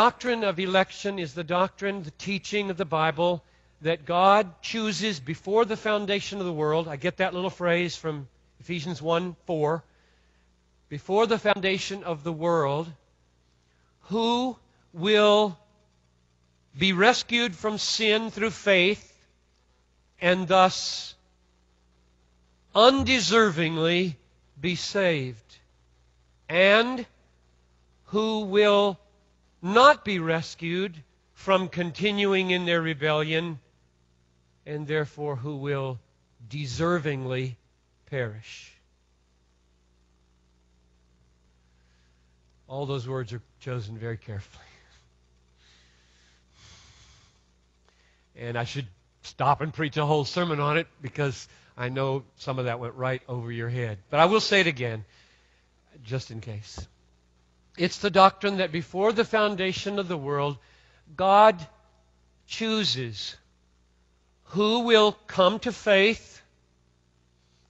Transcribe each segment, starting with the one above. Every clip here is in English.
doctrine of election is the doctrine, the teaching of the Bible, that God chooses before the foundation of the world. I get that little phrase from Ephesians 1:4. Before the foundation of the world, who will be rescued from sin through faith and thus undeservingly be saved, and who will not be rescued from continuing in their rebellion, and therefore who will deservingly perish. All those words are chosen very carefully. And I should stop and preach a whole sermon on it, because I know some of that went right over your head. But I will say it again, just in case. It's the doctrine that before the foundation of the world, God chooses who will come to faith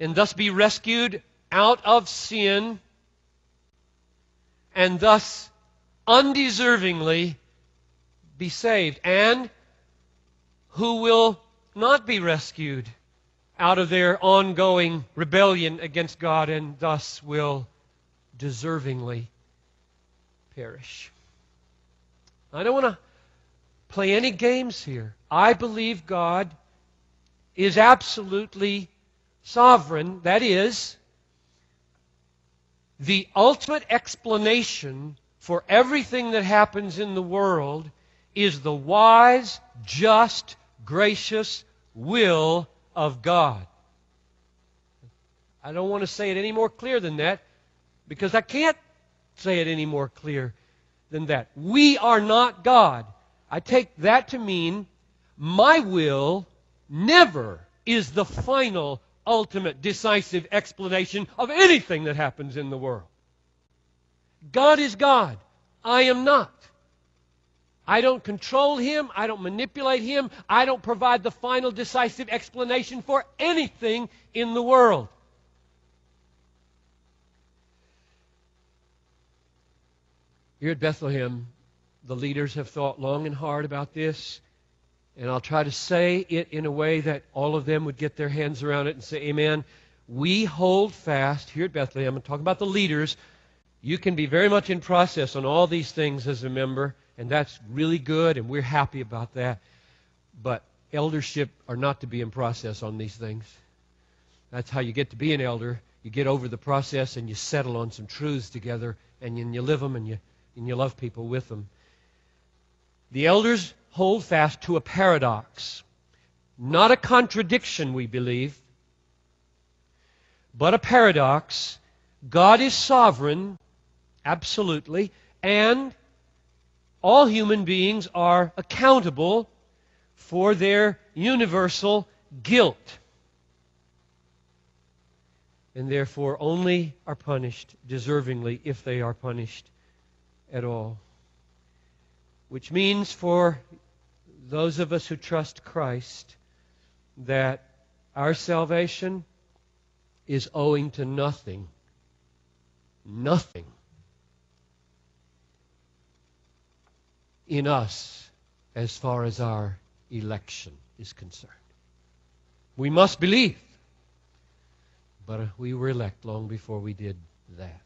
and thus be rescued out of sin, and thus undeservingly be saved, and who will not be rescued out of their ongoing rebellion against God, and thus will deservingly perish. I don't want to play any games here. I believe God is absolutely sovereign. That is, the ultimate explanation for everything that happens in the world is the wise, just, gracious will of God. I don't want to say it any more clear than that, because I can't say it any more clear than that. We are not God. I take that to mean my will never is the final, ultimate, decisive explanation of anything that happens in the world. God is God. I am not. I don't control Him. I don't manipulate Him. I don't provide the final, decisive explanation for anything in the world. Here at Bethlehem, the leaders have thought long and hard about this, and I'll try to say it in a way that all of them would get their hands around it and say, amen. We hold fast here at Bethlehem. I'm talking about the leaders. You can be very much in process on all these things as a member, and that's really good, and we're happy about that. But eldership are not to be in process on these things. That's how you get to be an elder. You get over the process and you settle on some truths together, and you live them, and you love people with them. The elders hold fast to a paradox. Not a contradiction, we believe, but a paradox. God is sovereign, absolutely, and all human beings are accountable for their universal guilt, and therefore only are punished deservingly if they are punished at all. Which means for those of us who trust Christ that our salvation is owing to nothing in us as far as our election is concerned. We must believe, but we were elect long before we did that.